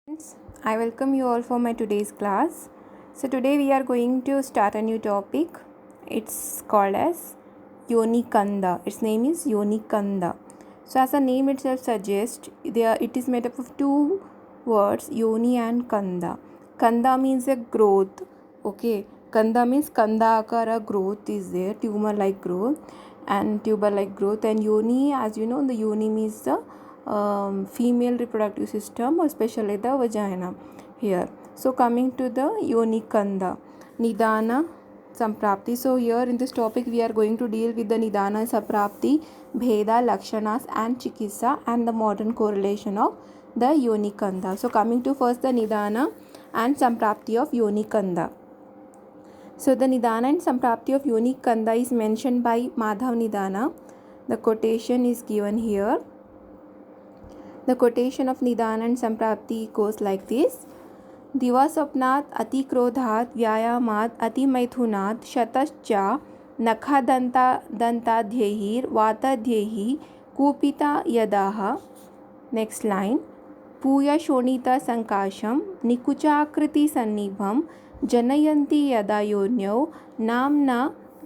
Friends, I welcome you all for my today's class. So today we are going to start a new topic. It's called as Yoni Kanda. Its name is Yoni Kanda. So as the name itself suggests, it is made up of two words, Yoni and Kanda. Kanda means a growth. Okay, Kanda means Kanda akara growth is there, tumor like growth and tuber like growth. And Yoni, as you know, the Yoni means the female reproductive system, or especially the vagina here. So coming to the Yoni Kanda, Nidana, Samprapti. So here in this topic we are going to deal with the Nidana, Samprapti, Bheda, Lakshanas and Chikitsa and the modern correlation of the Yoni Kanda. So coming to first the Nidana and Samprapti of Yoni Kanda. So the Nidana and Samprapti of Yoni Kanda is mentioned by Madhav Nidana. The quotation is given here. The quotation of Nidana and Samprapti goes like this. दिवास्वप्नात् अतिक्रोधात् व्यायामात् अतिमैथुनात् शतश्च नखदन्ताध्यैर्वाताध्यैः कूपिता यदाः. Next line. पूयशोणितसङ्काशं निकुचाकृतिसन्निभं जनयन्ति यदा योन्यौ नाम्ना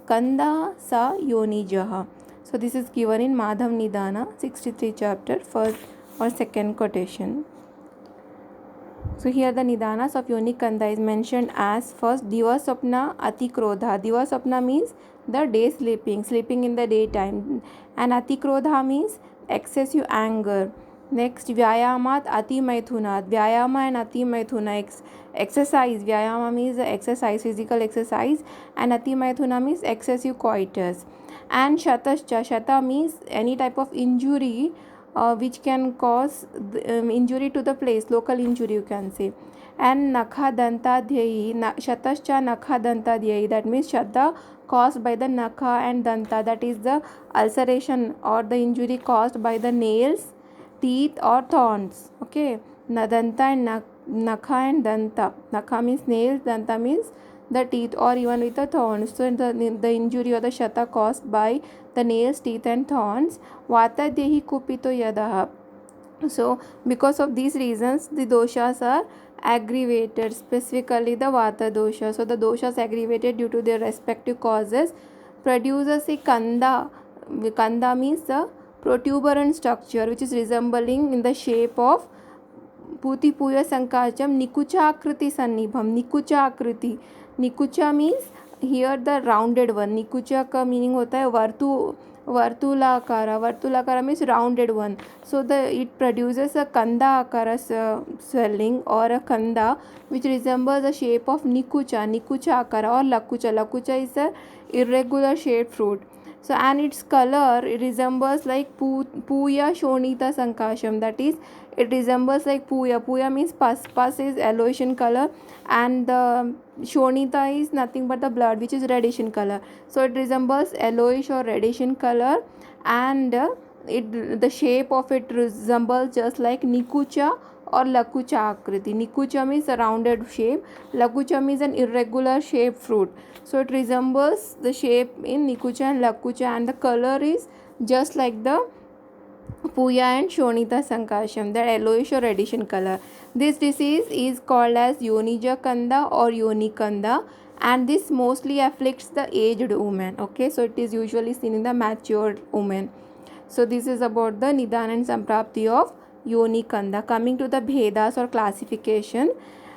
कन्दा स योनिजः. So this is given in Madhav Nidana 63 chapter first or second quotation. So here the Nidanas of Yoni Kanda is mentioned as first Divaswapna Atikrodha. Divaswapna means the day sleeping in the daytime, and Atikrodha means excessive anger. Next, Vyayamat Atimaithunat. Vyayama and Atimaithuna, exercise. Vyayama means exercise, physical exercise, and Atimaithuna means excessive coitus. And Shatascha, Shata means any type of injury which can cause injury to the place, local injury you can say. And Nakha Dantadhyayi, Shatascha Nakha Dantadhyayi, that means Shata caused by the Nakha and Danta, that is the ulceration or the injury caused by the nails, teeth or thorns. Okay, Danta and Nakha and Danta. Nakha means nails, Danta means the teeth or even with the thorns. So the injury or the Shata caused by the nails, teeth and thorns. Vata dehi kupito yadaha. So because of these reasons the doshas are aggravated, specifically the Vata dosha. So the doshas aggravated due to their respective causes produces a Kanda. Kanda means the protuberant structure which is resembling in the shape of Puti Puya Sankacham Nikuchakriti Sannibham. Nikuchakriti. Nikucha means here the rounded one. Nikucha का meaning होता है vartulakara means rounded one. So it produces a kanda akara swelling or a kanda which resembles the shape of nikucha akara or lakucha is a irregular shaped fruit. So and its color, it resembles like puya shonita sankasham, that is it resembles like puya means pus is yellowish in color, and the shonita is nothing but the blood which is reddish in color. So it resembles yellowish or reddish in color, and the shape of it resembles just like nikucha or lakucha akriti. Nikucha means a rounded shape, lakucha means an irregular shaped fruit. So it resembles the shape in nikucha and lakucha, and the color is just like the puya and shonita sankasham, that yellowish or reddish in color. This disease is called as yonija kanda or yoni kanda, and this mostly afflicts the aged woman. Okay, so it is usually seen in the matured woman. So this is about the Nidana and Samprapti of Yoni Kanda. Coming to the Bhedas or classification.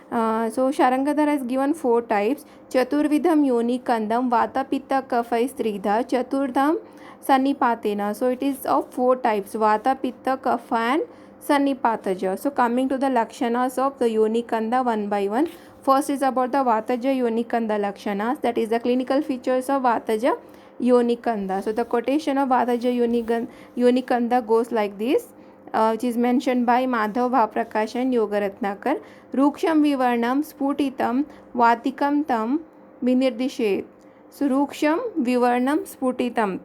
So Sharangadhar has given 4 types. Chaturvidham Yoni Kandam Vata Pitta Kafai Stridha Chaturdham Sannipatena. So it is of 4 types: Vata Pitta Kapha and Sannipataja. So coming to the Lakshanas of the Yoni Kanda one by one. First is about the Vataja Yoni Kanda Lakshanas, that is the clinical features of Vataja Yoni Kanda. So the quotation of Vataja Yoni Kanda goes like this, which is mentioned by Madhav Bhaprakash and Yogaratnakar. Ruksham Vivarnam Sputitam Vatikam Tam Vinirdishet. So Ruksham Vivarnam Sputitam.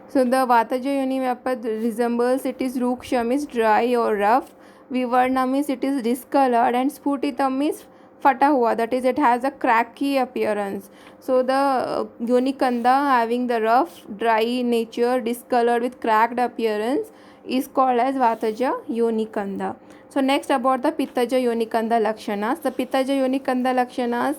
So the Vataja Yoni method resembles, it is Ruksham is dry or rough, Vivarnam is it is discolored, and Sputitam is fata hua, that is it has a cracky appearance. So the Yoni Kanda having the rough, dry nature, discolored with cracked appearance is called as Vataja Yoni Kanda. So next about the Pittaja Yonikanda Lakshanas. The Pittaja Yonikanda Lakshanas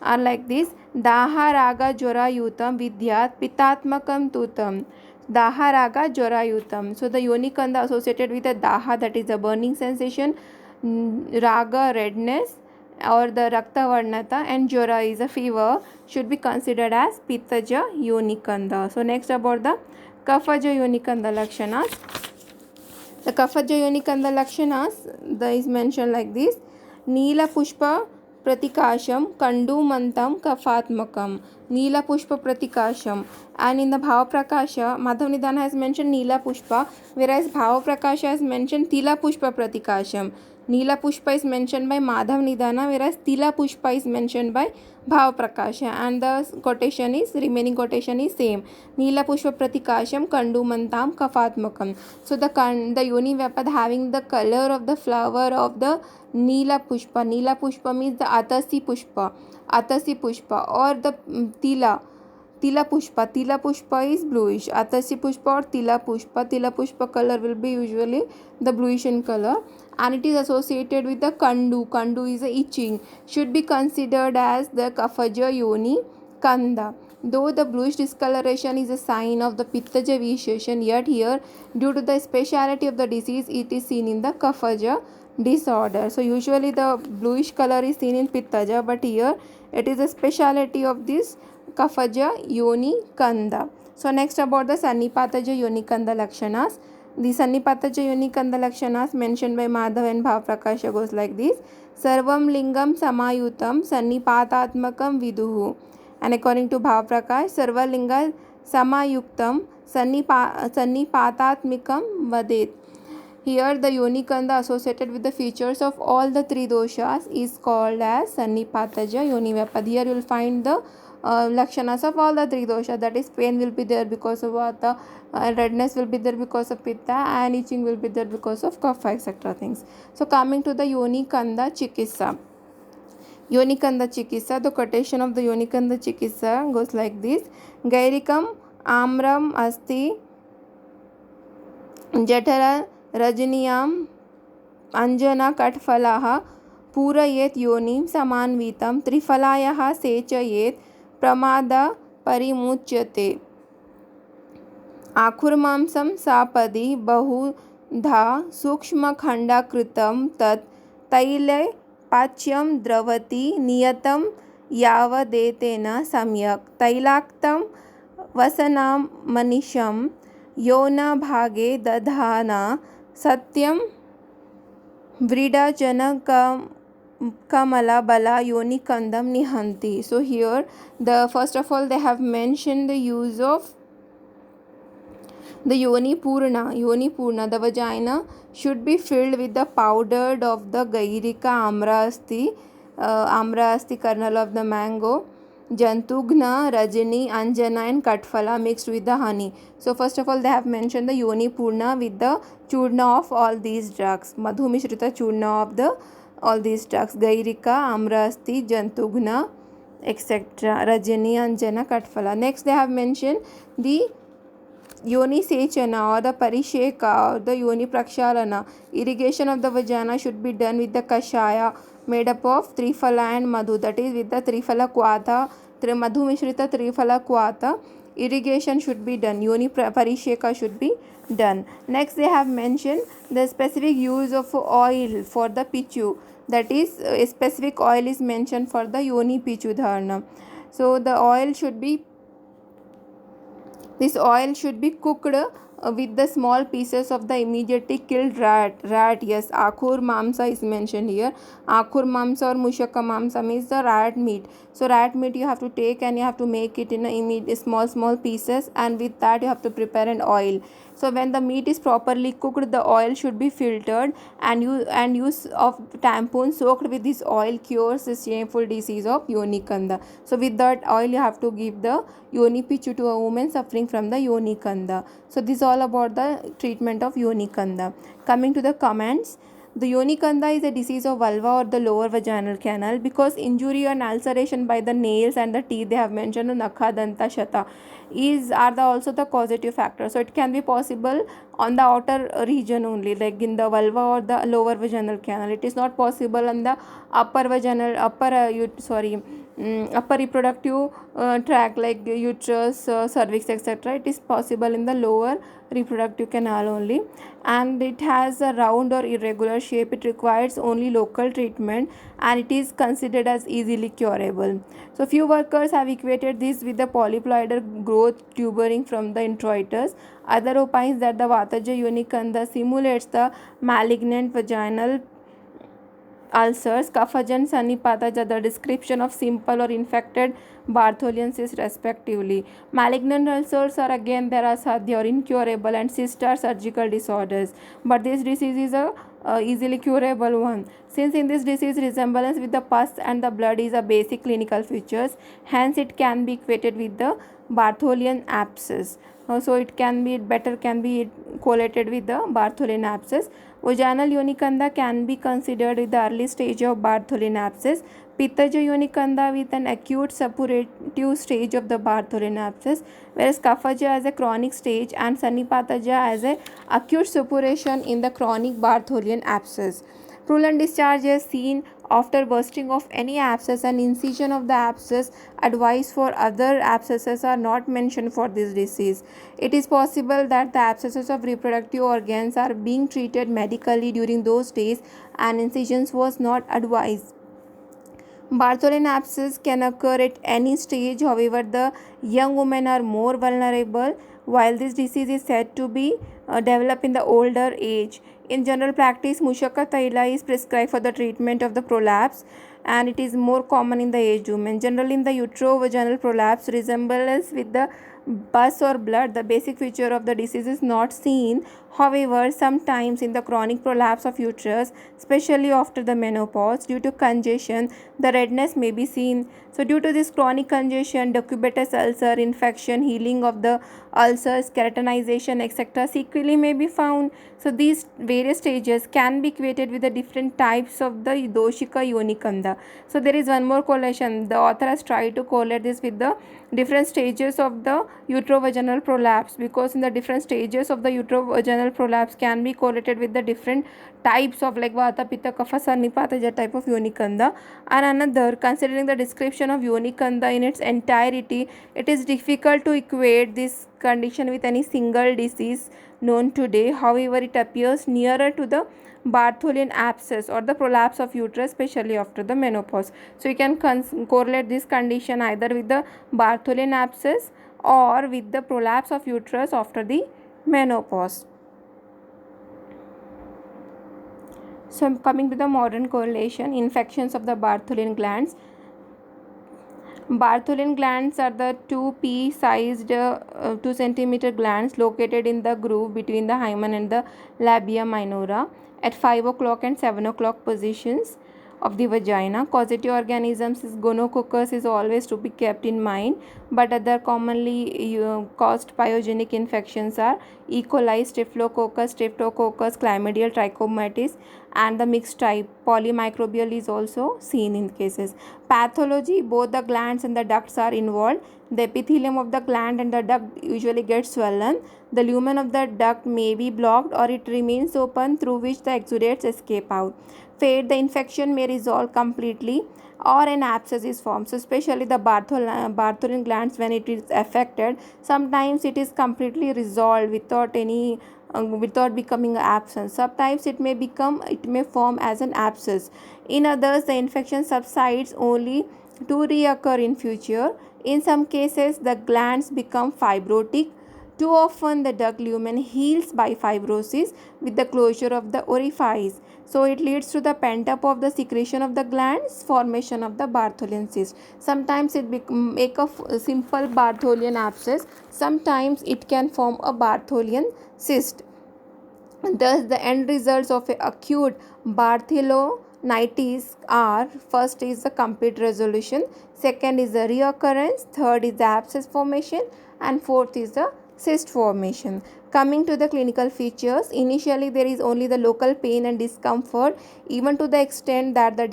are like this. Daha Raga Jora Yutam Vidyat Pitatmakam Tutam. Daha Raga Jora Yutam. So the Yonikanda associated with the Daha, that is the burning sensation, Raga redness or the Rakta Varnata, and Jora is a fever, should be considered as Pittaja Yonikanda. So next about the Kafaja Yonikanda Lakshanas. The Kafaja Yonikanda Lakshanas, the is mentioned like this. Neela Pushpa Pratikasham Kandu Mantam Kafatmakam. Neela Pushpa Pratikasham. And in the Bhava Prakasha, Madhav Nidana has mentioned Neela Pushpa, whereas Bhava Prakasha has mentioned Tila Pushpa Pratikasham. Neela Pushpa is mentioned by Madhav Nidana, whereas Tila Pushpa is mentioned by Bhava Prakasha, and the quotation is, remaining quotation is same. Neela Pushpa Pratikasham Kandu Mantam Kafatmakam. So the Yoni Vyapad having the color of the flower of the Neela Pushpa. Neela Pushpa means the Atasi Pushpa or the Tila Pushpa is bluish. Atasi Pushpa or Tila Pushpa color will be usually the bluish in color, and it is associated with the Kandu. Kandu is a itching. Should be considered as the Kafaja Yoni Kanda. Though the bluish discoloration is a sign of the Pittaja vitiation, yet here, due to the speciality of the disease, it is seen in the Kafaja disorder. So usually the bluish color is seen in Pittaja, but here it is a speciality of this Kafaja Yoni Kanda. So next about the Sannipataja Yoni Kanda Lakshanas. The Sannipataja Yoni Kanda Lakshanas mentioned by Madhav and Bhav Prakasha goes like this. Sarvam Lingam Samayutam Sannipatatmakam Viduhu. And according to Bhav Prakash, Sarva Linga Samayuktam Sannipatatmikam Vadet. Here the Yoni Kanda associated with the features of all the three doshas is called as Sannipataja Yoni Vyapad. Here you will find the lakshanas of all the three doshas, that is pain will be there because of Vata, redness will be there because of Pitta, and itching will be there because of Kapha, etc. things. So coming to the Yoni Kanda Chikitsa. Yoni Kanda Chikitsa, the quotation of the Yoni Kanda Chikitsa goes like this. Gairikam Amram Asti Jatara Rajniyam Anjana Katfalaha Purayet Yonim Samanvitam Trifalayaha Sechayet Pramada Parimuchyate Akhurmamsam Sapadi Bahudha Sukshma Khanda Kritam Tat Taile Pachyam Dravati Niyatam Yavadetena Samyak Tailaktam Vasanam Manisham Yona Bhage Dadhana Satyam Vrida Janaka Kamala Bala Yoni Kandam Nihanti. So here first of all they have mentioned the use of the Yoni Purna. The vagina should be filled with the powdered of the Gairika Amra asti kernel of the mango, Jantugna, Rajini, Anjana and Katfala mixed with the honey. So first of all they have mentioned the Yoni Purna with the churna of all these drugs. Madhu Mishrita churna of the all these drugs. Gairika, Amrasti, Jantugna, etc. Rajini, Anjana, Katfala. Next they have mentioned the Yoni Sechana or the Parisheka or the Yoni Prakshalana. Irrigation of the vagina should be done with the Kashaya made up of Trifala and Madhu, that is with the Trifala Kwata, Madhu Mishrita Trifala Kwata. Irrigation should be done. Yoni Parisheka should be done. Next they have mentioned the specific use of oil for the Pichu, that is a specific oil is mentioned for the Yoni Pichu Dharana. So the oil should be cooked with the small pieces of the immediately killed rat. Yes, Akhur Mamsa is mentioned here. Akhur Mamsa or Mushaka Mamsa means the rat meat. So rat meat you have to take and you have to make it in a small pieces, and with that you have to prepare an oil. So when the meat is properly cooked, the oil should be filtered, and use of tampon soaked with this oil cures the shameful disease of Yoni Kanda. So with that oil you have to give the Yoni Pichu to a woman suffering from the Yoni Kanda. So this is all about the treatment of Yoni Kanda. Coming to the comments. The Yonicanda is a disease of vulva or the lower vaginal canal because injury and ulceration by the nails and the teeth, they have mentioned nakha, danta, shata, is are the also the causative factor. So it can be possible on the outer region only, like in the vulva or the lower vaginal canal. It is not possible on the upper vaginal, upper reproductive tract like uterus, cervix, etc. It is possible in the lower reproductive canal only, and it has a round or irregular shape. It requires only local treatment and it is considered as easily curable. So few workers have equated this with the polyploidal growth tuburing from the introitus. Other opines that the Vataja unicanda simulates the malignant vaginal ulcers. Kaphajan Sanipataja, the description of simple or infected Bartholian cysts respectively. Malignant ulcers are again there are sadhya or incurable, and cysts are surgical disorders. But this disease is a easily curable one. Since in this disease resemblance with the pus and the blood is a basic clinical features, hence it can be equated with the Bartholian abscess. So it can be better can be correlated with the Bartholian abscess. Vaginal unicanda can be considered with the early stage of Bartholian abscess. Pittaja unicanda with an acute suppurative stage of the Bartholian abscess, whereas Kaphaja as a chronic stage and Sanipataja as a acute suppuration in the chronic Bartholian abscess. Purulent discharge is seen after bursting of any abscess, and incision of the abscess. Advice for other abscesses are not mentioned for this disease. It is possible that the abscesses of reproductive organs are being treated medically during those days and incisions was not advised. Bartholian abscess can occur at any stage, however, the young women are more vulnerable, while this disease is said to be developed in the older age. In general practice, Mushaka Taila is prescribed for the treatment of the prolapse, and it is more common in the aged women. Generally, in the uterovaginal prolapse, resemblance with the pus or blood, the basic feature of the disease is not seen. However, sometimes in the chronic prolapse of uterus, especially after the menopause, due to congestion, the redness may be seen. So, due to this chronic congestion, decubitus ulcer, infection, healing of the ulcers, keratinization, etc., sequelae may be found. So, these various stages can be equated with the different types of the Doshika Yonikanda. So, there is one more correlation. The author has tried to correlate this with the different stages of the uterovaginal prolapse, because in the different stages of the uterovaginal prolapse can be correlated with the different types of like Vata, Pitta, Kapha, Sanipataja type of Yonikanda. And another, considering the description of Yonikanda in its entirety, it is difficult to equate this condition with any single disease known today. However, it appears nearer to the Bartholian abscess or the prolapse of uterus, especially after the menopause. So you can correlate this condition either with the Bartholian abscess or with the prolapse of uterus after the menopause. So coming to the modern correlation, infections of the Bartholian glands. Bartholian glands are the two pea-sized 2 cm glands located in the groove between the hymen and the labia minora at 5 o'clock and 7 o'clock positions of the vagina. Causative organisms is gonococcus is always to be kept in mind, but other commonly caused pyogenic infections are E. coli, Staphylococcus, Streptococcus, Chlamydial trichomatis, and the mixed type polymicrobial is also seen in cases. Pathology, both the glands and the ducts are involved. The epithelium of the gland and the duct usually gets swollen. The lumen of the duct may be blocked or it remains open, through which the exudates escape out. Fade, the infection may resolve completely or an abscess is formed. So especially the Bartholian glands, when it is affected, sometimes it is completely resolved without any without becoming an abscess. Sometimes it may form as an abscess. In others, the infection subsides only to reoccur in future. In some cases, the glands become fibrotic. Too often, the duct lumen heals by fibrosis with the closure of the orifice. So, it leads to the pent-up of the secretion of the glands, formation of the Bartholian cyst. Sometimes it make a simple Bartholian abscess. Sometimes it can form a Bartholian cyst. Thus, the end results of acute Bartholinitis are: first is the complete resolution, second is the reoccurrence, third is the abscess formation, and fourth is the cyst formation. Coming to the clinical features, initially there is only the local pain and discomfort, even to the extent that the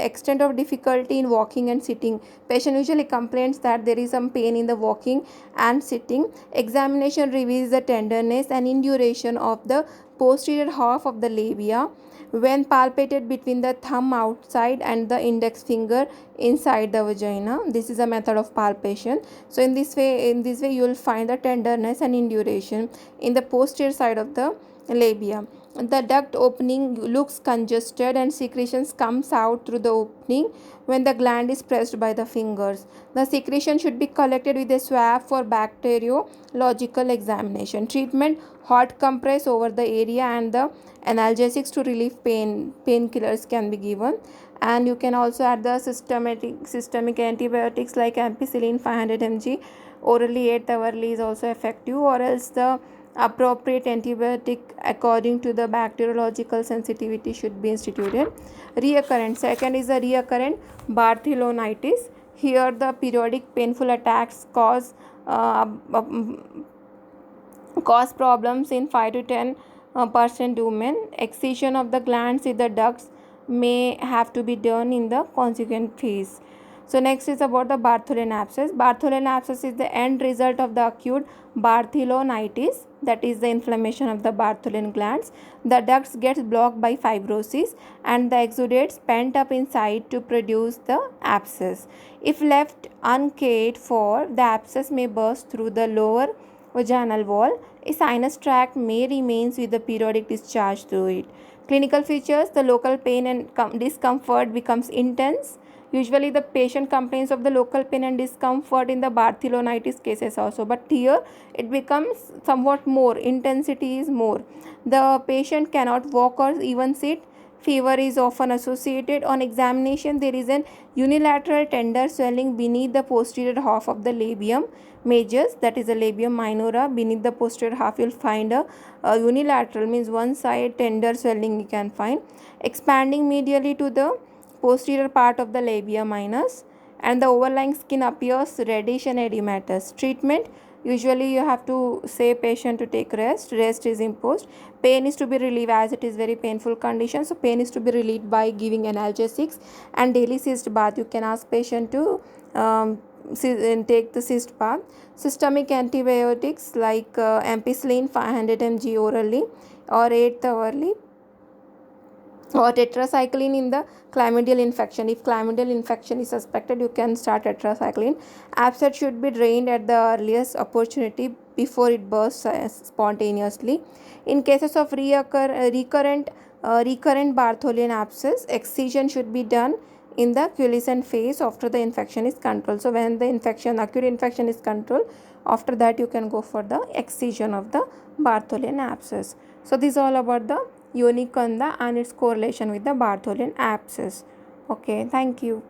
extent of difficulty in walking and sitting. Patient usually complains that there is some pain in the walking and sitting. Examination reveals the tenderness and induration of the posterior half of the labia when palpated between the thumb outside and the index finger inside the vagina. This is a method of palpation. So in this way you will find the tenderness and induration in the posterior side of the labia. The duct opening looks congested and secretions comes out through the opening when the gland is pressed by the fingers. The secretion should be collected with a swab for bacteriological examination. Treatment: hot compress over the area and the analgesics to relieve pain. Painkillers can be given, and you can also add the systemic antibiotics like ampicillin 500 mg orally 8 hourly is also effective, or else the appropriate antibiotic according to the bacteriological sensitivity should be instituted. Recurrent: second is the recurrent Barthelonitis. Here the periodic painful attacks cause problems in 5 to 10% women. Excision of the glands in the ducts may have to be done in the consequent phase. So next is about the Bartholin abscess. Bartholin abscess is the end result of the acute Barthelonitis, that is the inflammation of the Bartholin glands. The ducts gets blocked by fibrosis and the exudates pent up inside to produce the abscess. If left uncared for, the abscess may burst through the lower vaginal wall. A sinus tract may remain with the periodic discharge through it. Clinical features: the local pain and discomfort becomes intense. Usually the patient complains of the local pain and discomfort in the Barthelonitis cases also, but here it becomes somewhat more, intensity is more. The patient cannot walk or even sit. Fever is often associated. On examination, there is an unilateral tender swelling beneath the posterior half of the labium majus, that is the labium minora. Beneath the posterior half, you will find a unilateral, means one side tender swelling you can find, expanding medially to the posterior part of the labia minus, and the overlying skin appears reddish and edematous. Treatment: usually you have to say patient to take rest. Rest is imposed. Pain is to be relieved, as it is very painful condition, so pain is to be relieved by giving analgesics and daily cyst bath. You can ask patient to take the cyst bath. Systemic antibiotics like ampicillin 500 mg orally or 8 hourly, or tetracycline in the chlamydial infection. If chlamydial infection is suspected, you can start tetracycline. Abscess should be drained at the earliest opportunity before it bursts spontaneously. In cases of recurrent Bartholin abscess, excision should be done in the quiescent phase after the infection is controlled. So when the acute infection is controlled, after that you can go for the excision of the Bartholin abscess. So this is all about the yoni kanda and its correlation with the Bartholin abscess. Okay, thank you.